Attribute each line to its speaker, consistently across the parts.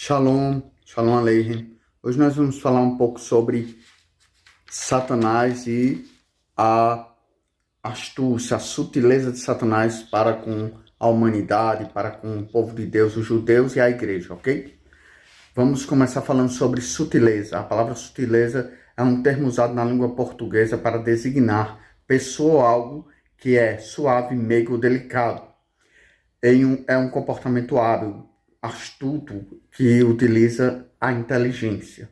Speaker 1: Shalom, Shalom Aleichem. Hoje nós vamos falar um pouco sobre Satanás e a astúcia, a sutileza de Satanás para com a humanidade, para com o povo de Deus, os judeus e a igreja, ok? Vamos começar falando sobre sutileza. A palavra sutileza é um termo usado na língua portuguesa para designar pessoa ou algo que é suave, meigo ou delicado. É um comportamento hábil, astuto, que utiliza a inteligência.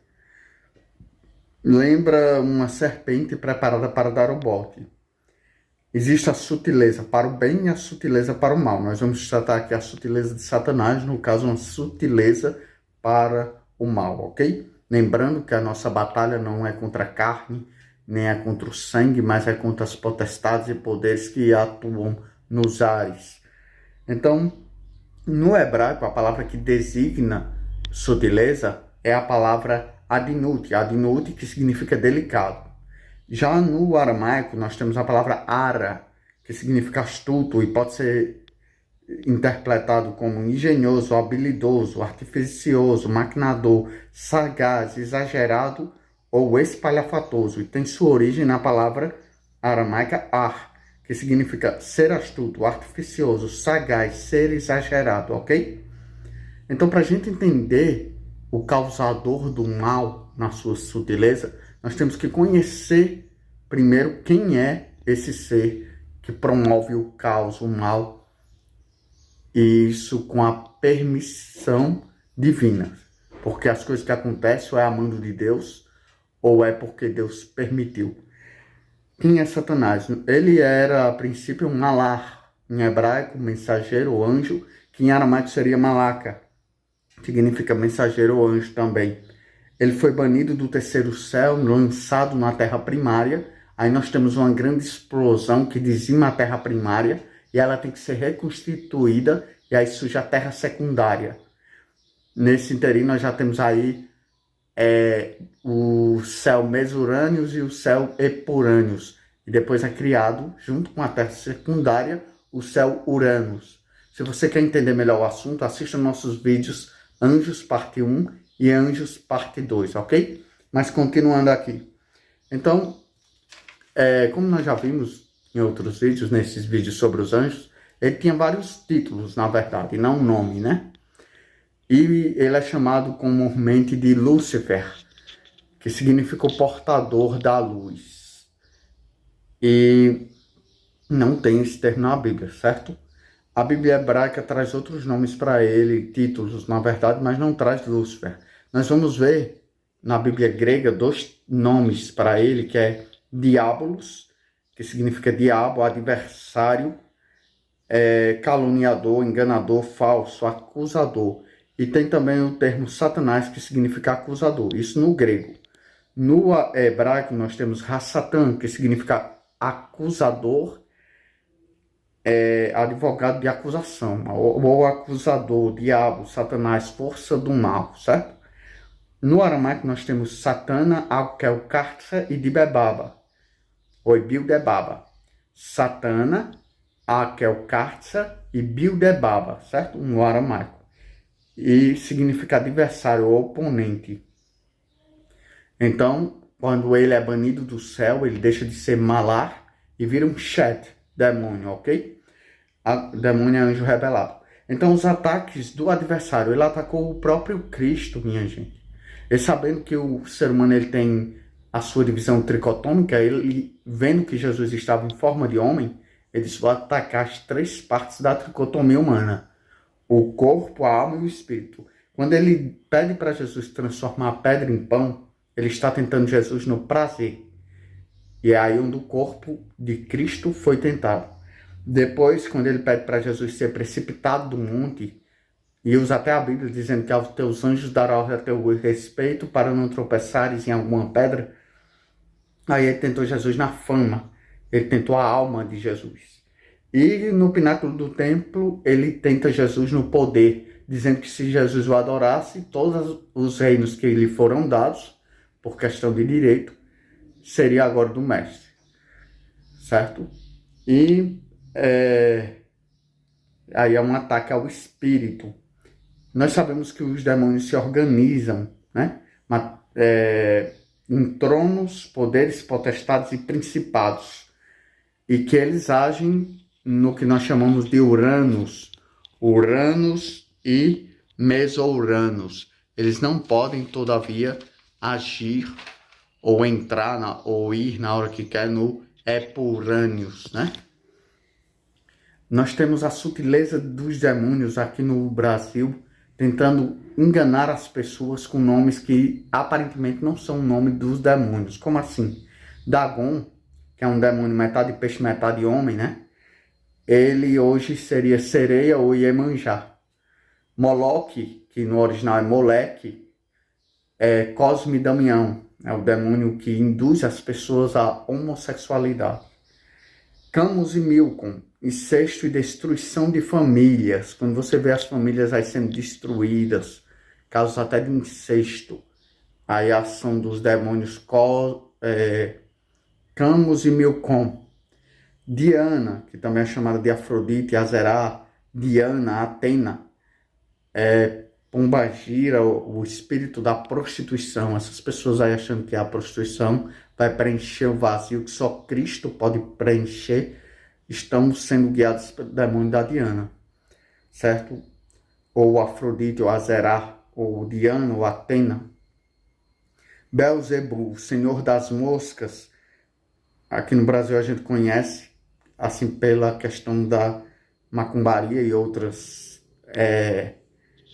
Speaker 1: Lembra uma serpente preparada para dar o bote. Existe a sutileza para o bem e a sutileza para o mal. Nós vamos tratar aqui a sutileza de Satanás, no caso, uma sutileza para o mal, ok? Lembrando que a nossa batalha não é contra a carne, nem é contra o sangue, mas é contra as potestades e poderes que atuam nos ares. Então, no hebraico, a palavra que designa sutileza é a palavra adinut, adinut que significa delicado. Já no aramaico, nós temos a palavra ara, que significa astuto e pode ser interpretado como engenhoso, habilidoso, artificioso, maquinador, sagaz, exagerado ou espalhafatoso. E tem sua origem na palavra aramaica ar, que significa ser astuto, artificioso, sagaz, ser exagerado, ok? Então, para a gente entender o causador do mal na sua sutileza, nós temos que conhecer primeiro quem é esse ser que promove o caos, o mal, e isso com a permissão divina. Porque as coisas que acontecem ou é a mando de Deus, ou é porque Deus permitiu. Quem é Satanás? Ele era, a princípio, um malar, em hebraico, mensageiro ou anjo, que em aramaico seria malaca, significa mensageiro ou anjo também. Ele foi banido do terceiro céu, lançado na terra primária. Aí nós temos uma grande explosão que dizima a terra primária e ela tem que ser reconstituída e aí surge a terra secundária. Nesse interim nós já temos aí o céu Mesurâneos e o céu Epurâneos. E depois é criado, junto com a terra secundária, o céu Uranus. Se você quer entender melhor o assunto, assista nossos vídeos Anjos parte 1 e Anjos parte 2, ok? Mas continuando aqui. Então, como nós já vimos em outros vídeos, nesses vídeos sobre os anjos, ele tinha vários títulos, na verdade, e não um nome, né? E ele é chamado comumente de Lúcifer, que significa o portador da luz. E não tem esse termo na Bíblia, certo? A Bíblia hebraica traz outros nomes para ele, títulos, na verdade, mas não traz Lúcifer. Nós vamos ver na Bíblia grega 2 nomes para ele, que é Diabolos, que significa diabo, adversário, caluniador, enganador, falso, acusador. E tem também o termo Satanás, que significa acusador. Isso no grego. No hebraico nós temos Hassatan, que significa acusador, advogado de acusação, ou acusador, diabo, Satanás, força do mal, certo? No aramaico nós temos Satana, Akelkartsa e Dibebaba, ou Bildebaba. Satana, Akelkartsa e Bildebaba, certo? No aramaico. E significa adversário ou oponente. Então, quando ele é banido do céu, ele deixa de ser malar e vira um Shet, demônio, ok? Demônio é anjo rebelado. Então, os ataques do adversário, ele atacou o próprio Cristo, minha gente. E sabendo que o ser humano ele tem a sua divisão tricotômica, ele, vendo que Jesus estava em forma de homem, ele disse: vou atacar as 3 partes da tricotomia humana: o corpo, a alma e o espírito. Quando ele pede para Jesus transformar a pedra em pão, ele está tentando Jesus no prazer. E é aí onde o corpo de Cristo foi tentado. Depois, quando ele pede para Jesus ser precipitado do monte, e usa até a Bíblia dizendo que aos teus anjos dará a teu respeito para não tropeçares em alguma pedra, aí ele tentou Jesus na fama, ele tentou a alma de Jesus. E no pináculo do templo, ele tenta Jesus no poder, dizendo que se Jesus o adorasse, todos os reinos que lhe foram dados, por questão de direito, seria agora do mestre, certo? E aí é um ataque ao espírito. Nós sabemos que os demônios se organizam, né? Em tronos, poderes, potestades e principados. E que eles agem no que nós chamamos de Uranus. Uranus e Meso-Uranus. Eles não podem, todavia, agir ou entrar ou ir na hora que quer no Epo-Uranus, né? Nós temos a sutileza dos demônios aqui no Brasil, tentando enganar as pessoas com nomes que aparentemente não são o nome dos demônios. Como assim? Dagon, que é um demônio metade peixe, metade homem, né? Ele hoje seria sereia ou Iemanjá. Moloque, que no original é Moleque, é Cosme Damião, é o demônio que induz as pessoas à homossexualidade. Camus e Milcom, incesto e destruição de famílias. Quando você vê as famílias aí sendo destruídas, casos até de incesto, aí a ação dos demônios Camus e Milcom. Diana, que também é chamada de Afrodite, Azerá, Diana, Atena, Pombagira, o espírito da prostituição. Essas pessoas aí achando que a prostituição vai preencher o vazio que só Cristo pode preencher, estão sendo guiados pelo demônio da Diana, certo? Ou Afrodite, ou Azerá, ou Diana, ou Atena. Belzebu, senhor das moscas. Aqui no Brasil a gente conhece, assim, pela questão da macumbaria e outras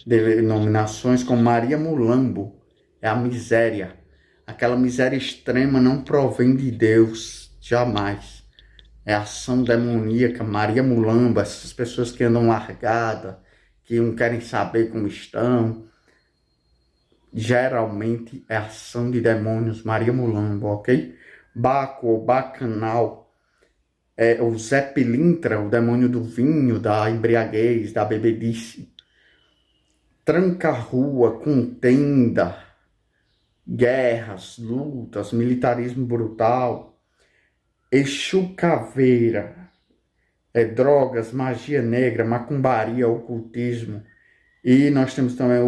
Speaker 1: denominações, como Maria Mulambo, é a miséria. Aquela miséria extrema não provém de Deus, jamais. É ação demoníaca, Maria Mulambo, essas pessoas que andam largadas, que não querem saber como estão. Geralmente é ação de demônios, Maria Mulambo, ok? Baco ou Bacanal, o Zé Pilintra, o demônio do vinho, da embriaguez, da bebedice. Tranca-rua, contenda, guerras, lutas, militarismo brutal. Exu Caveira, drogas, magia negra, macumbaria, ocultismo. E nós temos também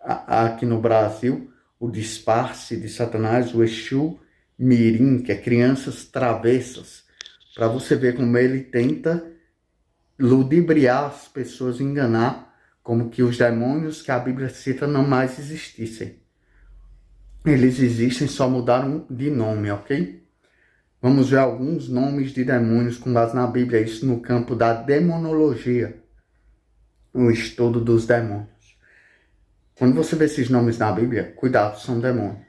Speaker 1: aqui no Brasil o disfarce de Satanás, o Exu Mirim, que é crianças travessas, para você ver como ele tenta ludibriar as pessoas, enganar, como que os demônios que a Bíblia cita não mais existissem. Eles existem, só mudaram de nome, ok? Vamos ver alguns nomes de demônios com base na Bíblia, isso no campo da demonologia, o estudo dos demônios. Quando você vê esses nomes na Bíblia, cuidado, são demônios.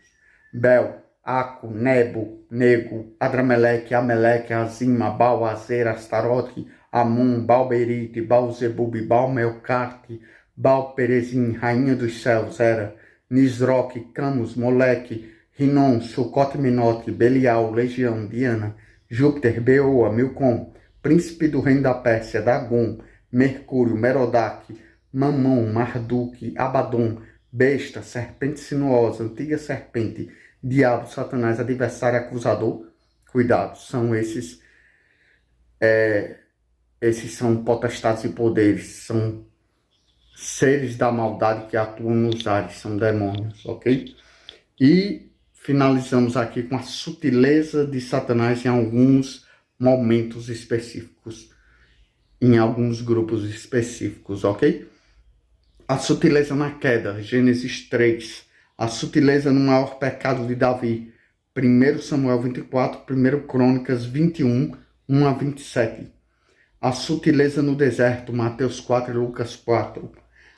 Speaker 1: Bel, Aco, Nebo, Nego, Adrameleque, Ameleque, Azima, Baal, Azer, Astarote, Amon, Balberite, Baal-Zebub, Baal-Melcarte, Baal-Perezim, Rainha dos Céus, Era, Nisroque, Camus, Moleque, Rinon, Sucote, Minote, Belial, Legião, Diana, Júpiter, Beoa, Milcom, Príncipe do Reino da Pérsia, Dagon, Mercúrio, Merodach, Mamon, Marduk, Abaddon, Besta, Serpente Sinuosa, Antiga Serpente, Diabo, Satanás, Adversário, Acusador. Cuidado, são esses são potestades e poderes, são seres da maldade que atuam nos ares, são demônios, ok? E finalizamos aqui com a sutileza de Satanás em alguns momentos específicos, em alguns grupos específicos, ok? A sutileza na queda, Gênesis 3. A sutileza no maior pecado de Davi, 1 Samuel 24, 1 Crônicas 21, 1 a 27. A sutileza no deserto, Mateus 4 e Lucas 4.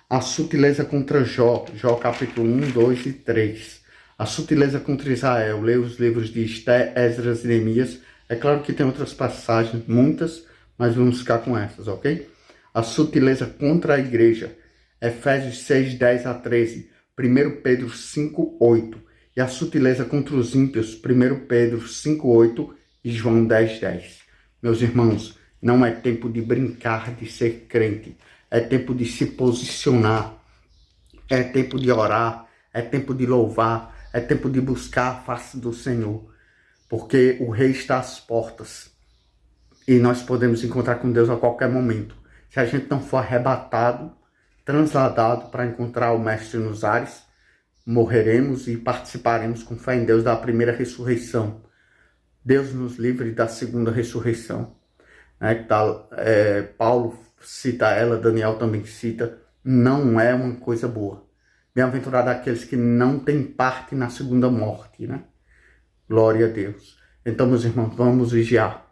Speaker 1: A sutileza contra Jó, Jó capítulo 1, 2 e 3. A sutileza contra Israel, leia os livros de Esté, Esdras e Neemias. É claro que tem outras passagens, muitas, mas vamos ficar com essas, ok? A sutileza contra a igreja, Efésios 6, 10 a 13, 1 Pedro 5, 8. E a sutileza contra os ímpios, 1 Pedro 5, 8 e João 10, 10. Meus irmãos, não é tempo de brincar de ser crente. É tempo de se posicionar. É tempo de orar. É tempo de louvar. É tempo de buscar a face do Senhor. Porque o Rei está às portas. E nós podemos encontrar com Deus a qualquer momento. Se a gente não for arrebatado, transladado para encontrar o Mestre nos ares, morreremos e participaremos com fé em Deus da primeira ressurreição. Deus nos livre da segunda ressurreição. Paulo cita ela, Daniel também cita, não é uma coisa boa. Bem-aventurado aqueles que não têm parte na segunda morte, né? Glória a Deus. Então, meus irmãos, vamos vigiar.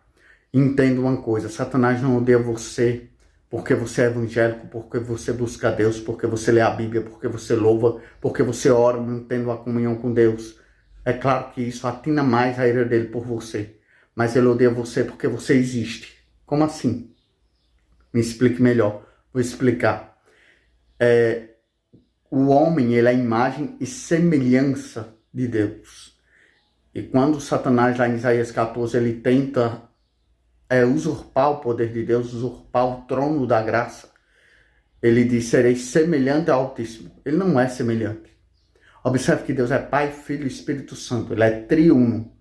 Speaker 1: Entenda uma coisa, Satanás não odeia você porque você é evangélico, porque você busca a Deus, porque você lê a Bíblia, porque você louva, porque você ora, mantendo a comunhão com Deus. É claro que isso atina mais a ira dele por você, mas ele odeia você porque você existe. Como assim? Me explique melhor. Vou explicar. O homem, ele é a imagem e semelhança de Deus. E quando Satanás, lá em Isaías 14, ele tenta usurpar o poder de Deus, usurpar o trono da graça, ele diz, serei semelhante ao Altíssimo. Ele não é semelhante. Observe que Deus é Pai, Filho e Espírito Santo. Ele é triuno.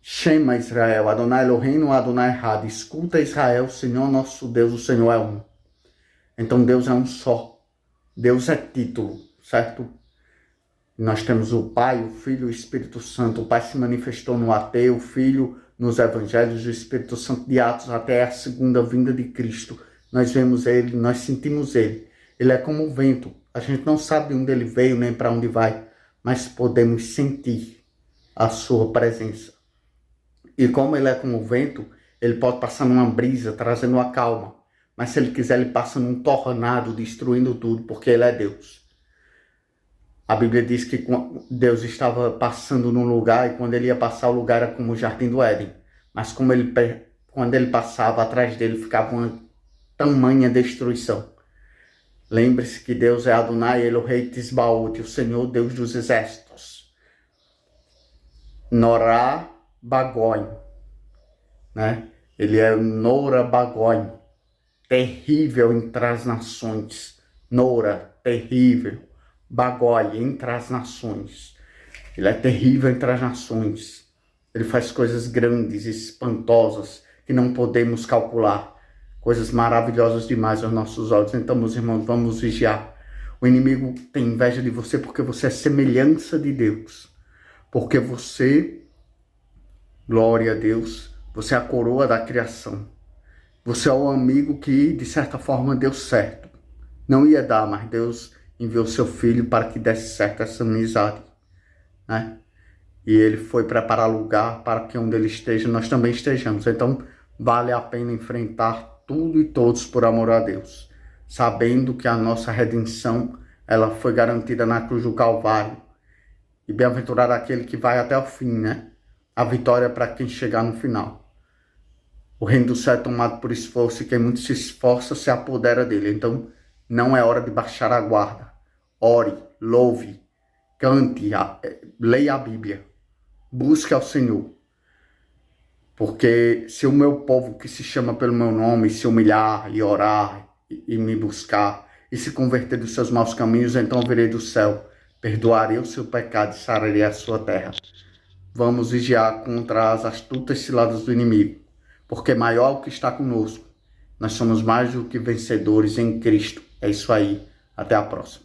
Speaker 1: Shema Israel, Adonai Eloheinu, Adonai Echad. Escuta Israel, Senhor nosso Deus, o Senhor é um. Então Deus é um só. Deus é título, certo? Nós temos o Pai, o Filho e o Espírito Santo. O Pai se manifestou no ateu, o Filho nos Evangelhos, o Espírito Santo de Atos até a segunda vinda de Cristo. Nós vemos Ele, nós sentimos Ele. Ele é como o vento. A gente não sabe de onde Ele veio nem para onde vai, mas podemos sentir a sua presença. E como Ele é como o vento, Ele pode passar numa brisa, trazendo a calma. Mas se Ele quiser, Ele passa num tornado, destruindo tudo, porque Ele é Deus. A Bíblia diz que Deus estava passando num lugar e quando Ele ia passar, o lugar era como o Jardim do Éden. Mas quando Ele passava, atrás dele ficava uma tamanha destruição. Lembre-se que Deus é Adonai Elohei Tisbaot, o Senhor Deus dos exércitos. Norá Bagoim, né? Ele é Nora Bagoim, terrível entre as nações. Nora, terrível. Bagói, entre as nações. Ele é terrível entre as nações. Ele faz coisas grandes, espantosas, que não podemos calcular. Coisas maravilhosas demais aos nossos olhos. Então, meus irmãos, vamos vigiar. O inimigo tem inveja de você porque você é semelhança de Deus. Porque você, glória a Deus, você é a coroa da criação. Você é o amigo que, de certa forma, deu certo. Não ia dar, mas Deus enviou seu filho para que desse certo essa amizade, né? E ele foi preparar lugar para que onde ele esteja, nós também estejamos. Então, vale a pena enfrentar tudo e todos por amor a Deus, sabendo que a nossa redenção, ela foi garantida na cruz do Calvário. E bem-aventurado aquele que vai até o fim, né? A vitória para quem chegar no final. O reino do céu é tomado por esforço e quem muito se esforça se apodera dele. Então, não é hora de baixar a guarda. Ore, louve, cante, leia a Bíblia. Busque ao Senhor. Porque se o meu povo que se chama pelo meu nome se humilhar e orar e me buscar e se converter dos seus maus caminhos, então eu virei do céu, perdoarei o seu pecado e sararei a sua terra. Vamos vigiar contra as astutas ciladas do inimigo, porque maior é o que está conosco. Nós somos mais do que vencedores em Cristo. É isso aí. Até a próxima.